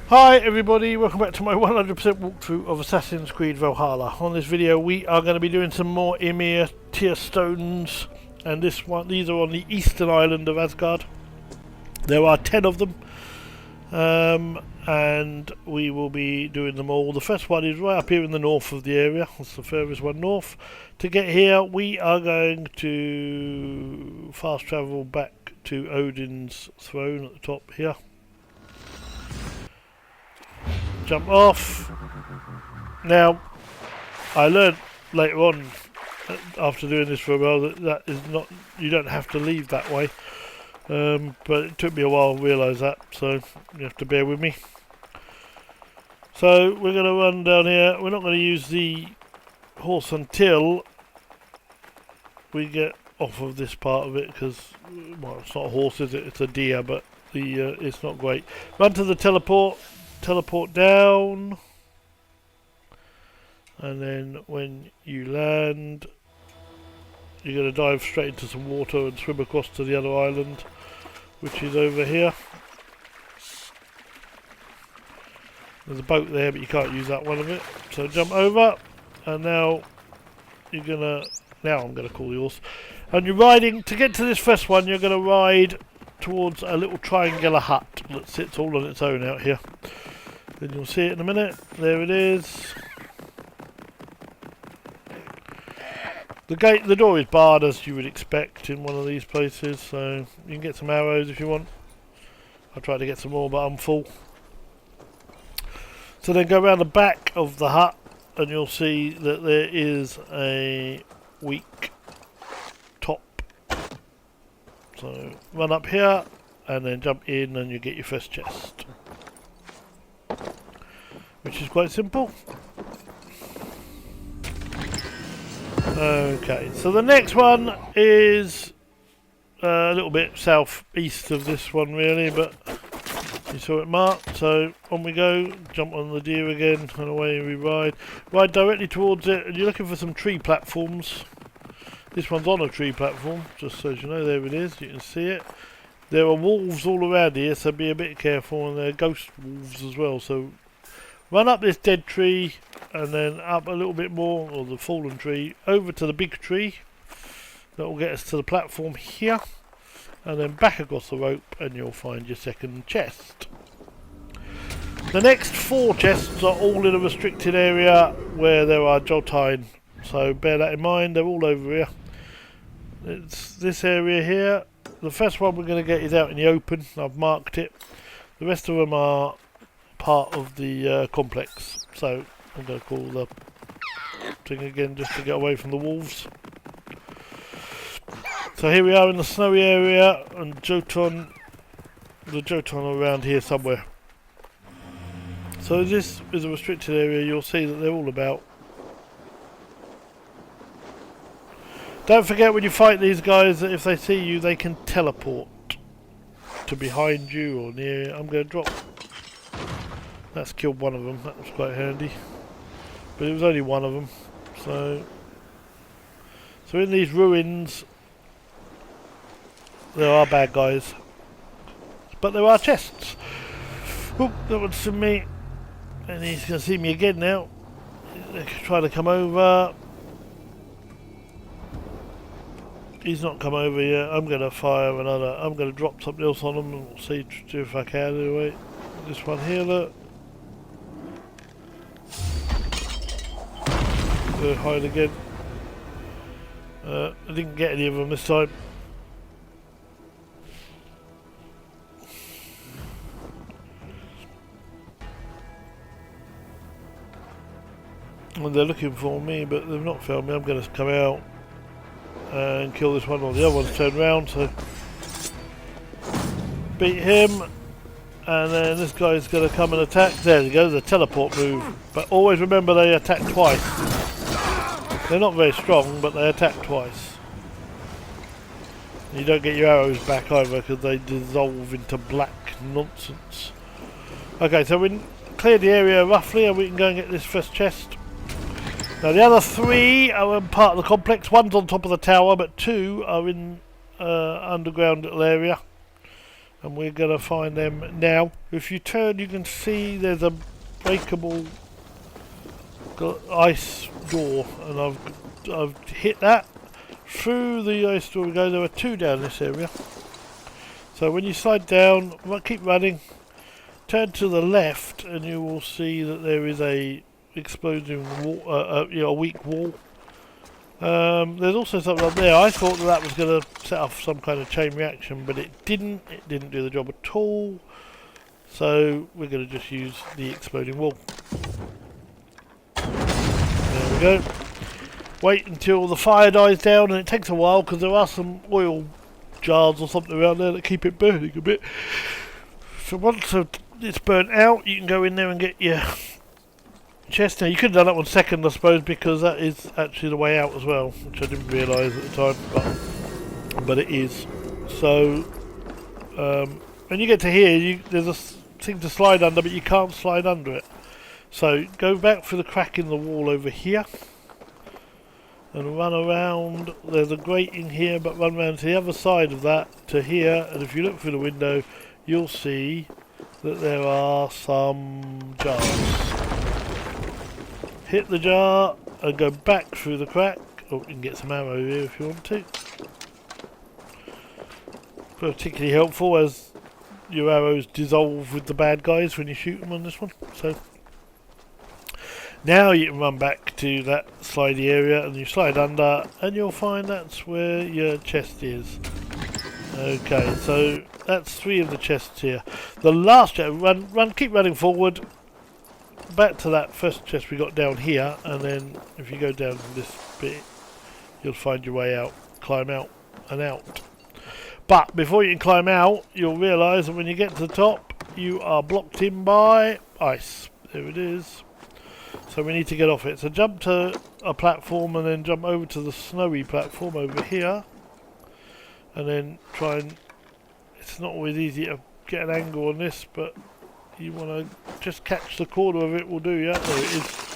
Hi everybody, welcome back to my 100% walkthrough of Assassin's Creed Valhalla. On this video we are going to be doing some more Emir tier stones, and these are on the eastern island of Asgard. There are 10 of them, and we will be doing them all. The first one is right up here in the north of the area, that's the furthest one north. To get here we are going to fast travel back to Odin's throne at the top here. Jump off. Now, I learned later on, after doing this for a while, that is not, you don't have to leave that way. But it took me a while to realise that, so you have to bear with me. So we're going to run down here. We're not going to use the horse until we get off of this part of it, because, well, it's not a horse, is it? It's a deer, but it's not great. Run to the teleport down, and then when you land you're going to dive straight into some water and swim across to the other island, which is over here. There's a boat there, but you can't use that one of it, so jump over, and now I'm going to call the horse, and you're riding to get to this first one. You're going to ride towards a little triangular hut that sits all on its own out here. Then you'll see it in a minute. There it is. The door is barred, as you would expect in one of these places, so you can get some arrows if you want. I'll try to get some more, but I'm full. So then go around the back of the hut, and you'll see that there is a weak top. So run up here, and then jump in, and you get your first chest, which is quite simple. Okay, so the next one is a little bit southeast of this one really, but you saw it marked, so on we go. Jump on the deer again, and away we ride. Ride directly towards it, and you're looking for some tree platforms. This one's on a tree platform, just so you know. There it is, you can see it. There are wolves all around here, so be a bit careful, and there are ghost wolves as well, so run up this dead tree, and then up a little bit more, or the fallen tree, over to the big tree. That will get us to the platform here, and then back across the rope, and you'll find your second chest. The next 4 chests are all in a restricted area where there are Jotun, so bear that in mind. They're all over here. It's this area here. The first one we're going to get is out in the open. I've marked it. The rest of them are part of the complex, so I'm going to call the thing again just to get away from the wolves. So here we are in the snowy area, and the Jotun are around here somewhere. So this is a restricted area. You'll see that they're all about. Don't forget when you fight these guys that if they see you they can teleport to behind you or near. I'm going to drop. That's killed one of them. That was quite handy, but it was only one of them. So in these ruins there are bad guys, but there are chests. Oh, that one's for me, and he's going to see me again now. They're trying to come over. He's not come over yet. I'm going to fire another. I'm going to drop something else on him and we'll see if I can anyway. This one here, look. Go hide again. I didn't get any of them this time. And they're looking for me, but they've not found me. I'm going to come out and kill this one, or the other one's turned round, so beat him, and then this guy's going to come and attack. There you go, the teleport move. But always remember they attack twice. They're not very strong, but they attack twice. You don't get your arrows back either, because they dissolve into black nonsense. Okay, so we cleared the area roughly, and we can go and get this first chest. Now the other 3 are in part of the complex. One's on top of the tower, but 2 are in underground little area. and we're going to find them now. If you turn, you can see there's a breakable ice door, and I've hit that. Through the ice door we go. There are two down this area. So when you slide down, keep running, turn to the left, and you will see that there is a exploding wall, a weak wall. There's also something up there. I thought that was going to set off some kind of chain reaction, but it didn't. It didn't do the job at all. So we're going to just use the exploding wall. There we go. Wait until the fire dies down, and it takes a while because there are some oil jars or something around there that keep it burning a bit. So once it's burnt out, you can go in there and get your chest. Now you could have done that 1 second, I suppose, because that is actually the way out as well, which I didn't realise at the time, but it is. So when you get to here, there's a thing to slide under, but you can't slide under it. So go back through the crack in the wall over here and run around. There's a grating here, but run around to the other side of that to here, and if you look through the window you'll see that there are some jars. Hit the jar and go back through the crack. Oh, you can get some ammo here if you want to. Particularly helpful as your arrows dissolve with the bad guys when you shoot them on this one. So now you can run back to that slidey area and you slide under and you'll find that's where your chest is. Okay, so that's 3 of the chests here. The last chest, keep running forward back to that first chest we got down here, and then if you go down this bit you'll find your way out, climb out and out. But before you can climb out, you'll realise that when you get to the top you are blocked in by ice. There it is. So we need to get off it. So jump to a platform and then jump over to the snowy platform over here, and then try and, it's not always easy to get an angle on this, but you want to just catch the corner of it will do, yeah? There it is.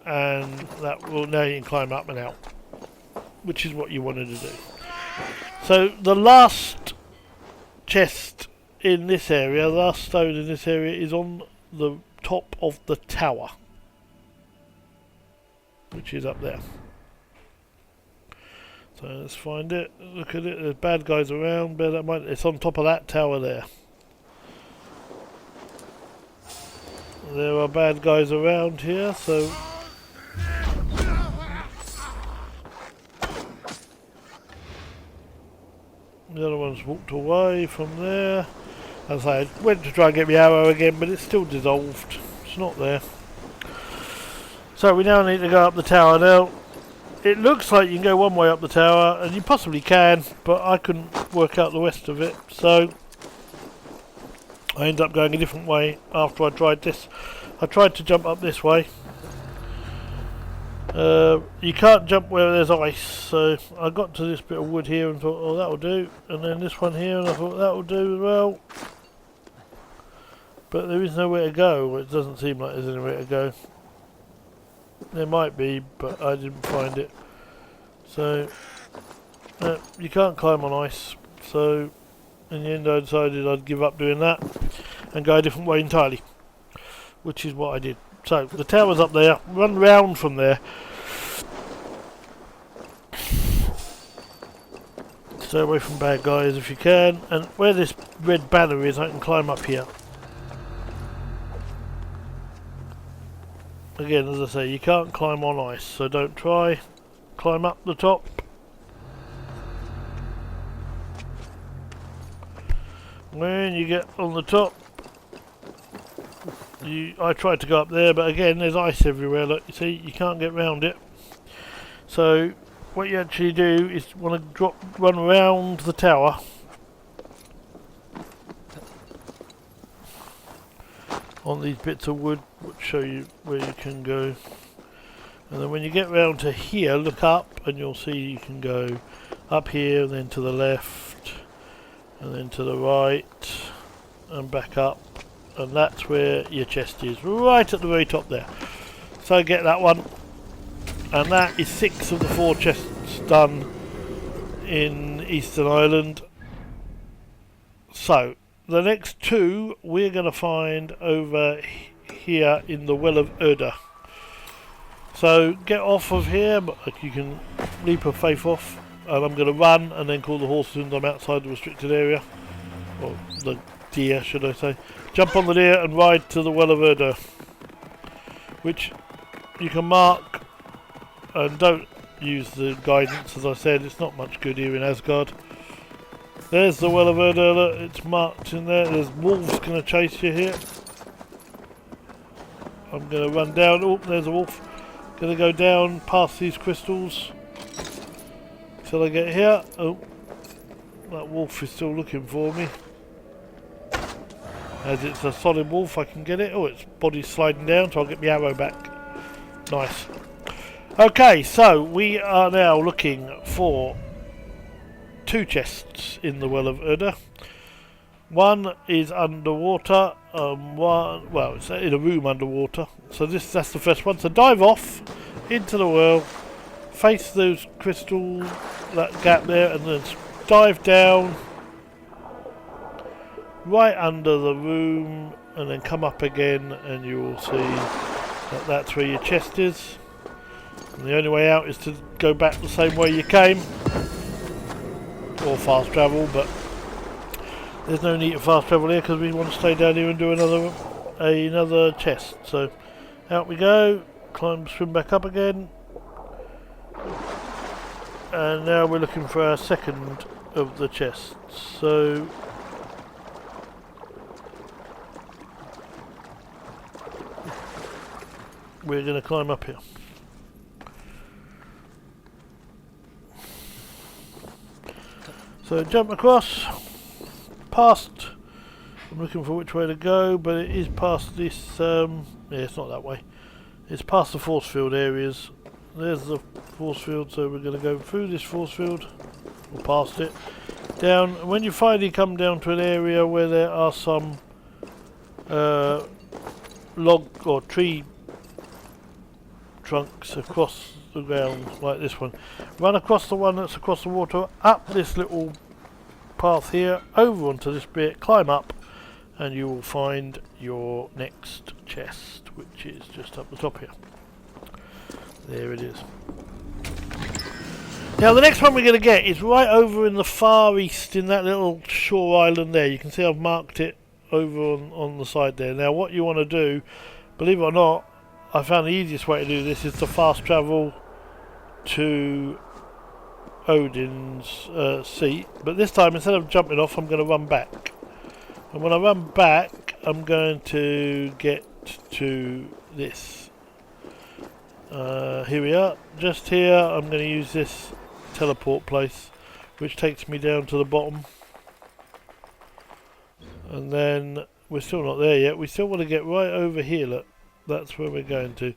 And that will, now you can climb up and out, which is what you wanted to do. So the last chest in this area, the last stone in this area is on the top of the tower, which is up there. So let's find it, look at it, there's bad guys around, bear that in mind, it's on top of that tower there. There are bad guys around here, so the other one's walked away from there. As I went to try and get my arrow again, but it's still dissolved, it's not there. So we now need to go up the tower. Now it looks like you can go one way up the tower, and you possibly can, but I couldn't work out the rest of it, so I ended up going a different way after I tried this. I tried to jump up this way. You can't jump where there's ice, so I got to this bit of wood here and thought, oh, that'll do, and then this one here, and I thought that'll do as well. But there is nowhere to go. It doesn't seem like there's anywhere to go. There might be, but I didn't find it. So you can't climb on ice, so in the end I decided I'd give up doing that and go a different way entirely, which is what I did. So the tower's up there, run round from there. Stay away from bad guys if you can, and where this red banner is I can climb up here. Again, as I say, you can't climb on ice, so don't try. Climb up the top. When you get on the top, I tried to go up there, but again there's ice everywhere. Look, you see, you can't get round it. So what you actually do is want to run around the tower. On these bits of wood, which show you where you can go. And then when you get round to here, look up and you'll see you can go up here, and then to the left, and then to the right, and back up. And that's where your chest is, right at the very top there. So get that one. And that is 6 of the 4 chests done in Eastern Ireland. So, the next two we're going to find over here in the Well of Erda. So, get off of here, but you can leap of faith off. And I'm going to run and then call the horse as I'm outside the restricted area. Or the deer, should I say. Jump on the deer and ride to the Well of Erda. Which you can mark, and don't use the guidance, as I said, it's not much good here in Asgard. There's the Well of Erda, it's marked in there. There's wolves going to chase you here. I'm going to run down. Oh, there's a wolf. Going to go down past these crystals till I get here. Oh, that wolf is still looking for me. As it's a solid wolf, I can get it. Oh, its body's sliding down, so I'll get my arrow back. Nice. Okay, so we are now looking for two chests in the Well of Erda. One is underwater, it's in a room underwater. So that's the first one. So dive off into the well, face those crystals, that gap there, and then dive down right under the room, and then come up again, and you will see that that's where your chest is. And the only way out is to go back the same way you came, or fast travel, but there's no need to fast travel here because we want to stay down here and do another chest. So out we go, swim back up again, and now we're looking for our second of the chests. So we're going to climb up here. So jump across, past, I'm looking for which way to go, but it is past this, yeah, it's not that way. It's past the force field areas. There's the force field, so we're going to go through this force field, or past it, down. And when you finally come down to an area where there are some log or tree trunks across the ground, like this one, run across the one that's across the water, up this little path here, over onto this bit, climb up, and you will find your next chest, which is just up the top here. There it is. Now the next one we're going to get is right over in the far east, in that little shore island there. You can see I've marked it over on the side there. Now what you want to do, believe it or not, I found the easiest way to do this is to fast travel to Odin's seat, but this time instead of jumping off I'm going to run back, and when I run back I'm going to get to this. Here we are, just here. I'm going to use this teleport place which takes me down to the bottom, and then we're still not there yet. We still want to get right over here. Look, that's where we're going to.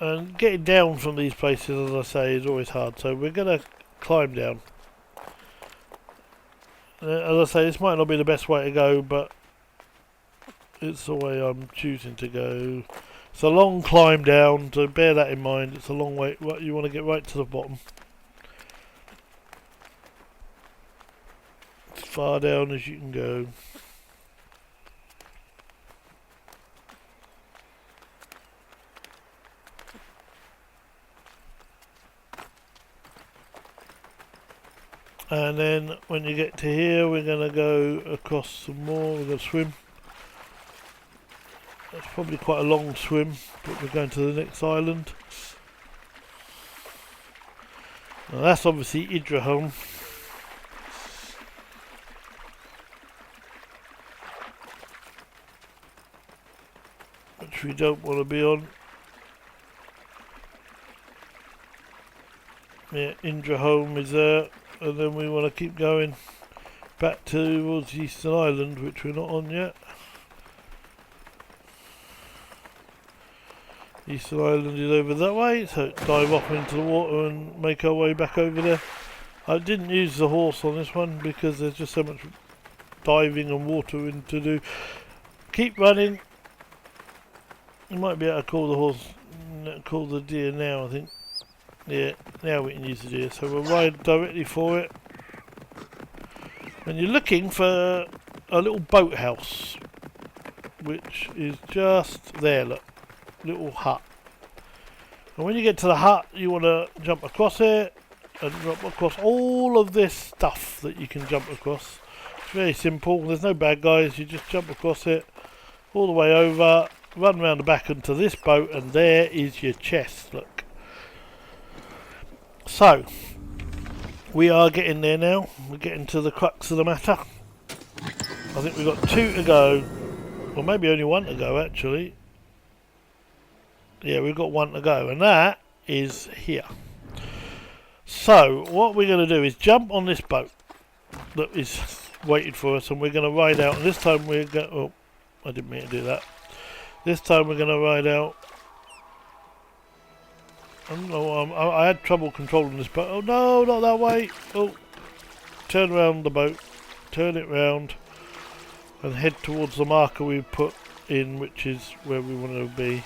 And getting down from these places, as I say, is always hard, so we're going to climb down. As I say, this might not be the best way to go, but it's the way I'm choosing to go. It's a long climb down, so bear that in mind. It's a long way. You want to get right to the bottom. As far down as you can go. And then when you get to here, we're going to go across some more. We're going to swim. That's probably quite a long swim, but we're going to the next island. Now that's obviously Idraholm. Which we don't want to be on. Yeah, Idraholm is there. And then we want to keep going back towards Eastern Island, which we're not on yet. Eastern Island is over that way, so dive off into the water and make our way back over there. I didn't use the horse on this one because there's just so much diving and watering to do. Keep running. You might be able to call the horse, call the deer now, I think. Yeah, now we can use the deer. So we'll ride directly for it. And you're looking for a little boathouse, which is just there, look. Little hut. And when you get to the hut, you want to jump across it and jump across all of this stuff that you can jump across. It's very simple. There's no bad guys. You just jump across it all the way over, run around the back into this boat, and there is your chest. Look. So, we are getting there now. We're getting to the crux of the matter. I think we've got 2 to go. Or maybe only 1 to go, actually. Yeah, we've got 1 to go. And that is here. So, what we're going to do is jump on this boat that is waiting for us. And we're going to ride out. And this time we're going... Oh, I didn't mean to do that. This time we're going to ride out. I had trouble controlling this boat. Oh no, not that way. Oh, turn around the boat, turn it round, and head towards the marker we put in, which is where we want to be.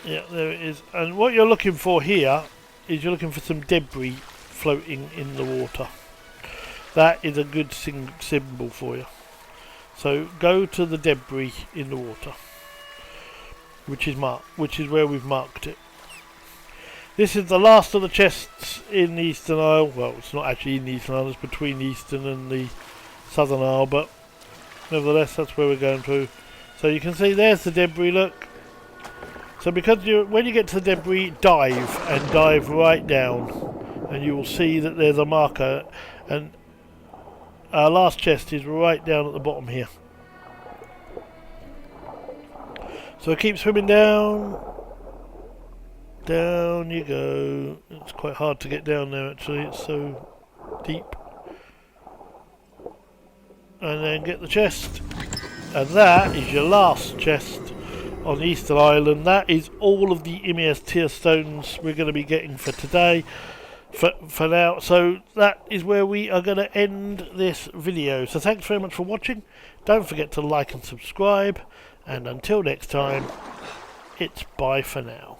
Yeah, there it is. And what you're looking for here is you're looking for some debris floating in the water. That is a good symbol for you. So go to the debris in the water, which is where we've marked it. This is the last of the chests in the Eastern Isle. Well, it's not actually in the Eastern Isle, it's between the Eastern and the Southern Isle, but nevertheless, that's where we're going to. So you can see there's the debris, look. So because when you get to the debris, dive right down, and you will see that there's a marker, and our last chest is right down at the bottom here. So keep swimming down. Down you go. It's quite hard to get down there actually, it's so deep. And then get the chest. And that is your last chest on the Eastern Island. That is all of the Ymir tier stones we're going to be getting for today. For now, so that is where we are going to end this video. So thanks very much for watching. Don't forget to like and subscribe, and until next time, it's bye for now.